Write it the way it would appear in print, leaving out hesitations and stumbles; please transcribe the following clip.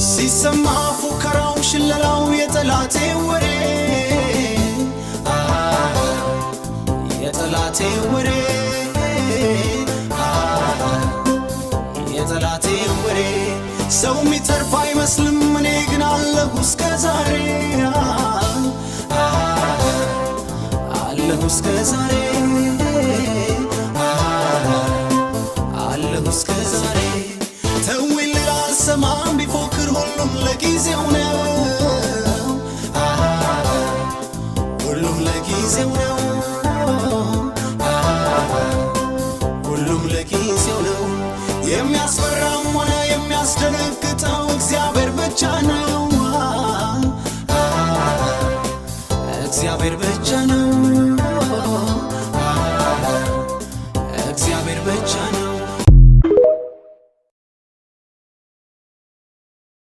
ሲሰማ ፉከራው ሽለላው የጠላቴ ወሬ የጠላቴ ወሬ የጠላቴ ወሬ ሰው ሚተርፍ አይመስልም እኔ ግን አለሁ እስከ ዛሬ አለሁ እስከ ዛሬ አለሁ እስከ ዛሬ ተውኝ አልሰማም ቢፎክር ሁሉም ለጊዜው ነው ሁሉም ለጊዜው ነው ሁሉም ለጊዜው ነው የሚያስፈራም ሆነ የሚያስደነግጠው እግዚአብሔር ብቻ ነው እግዚአብሔር ብቻ ነው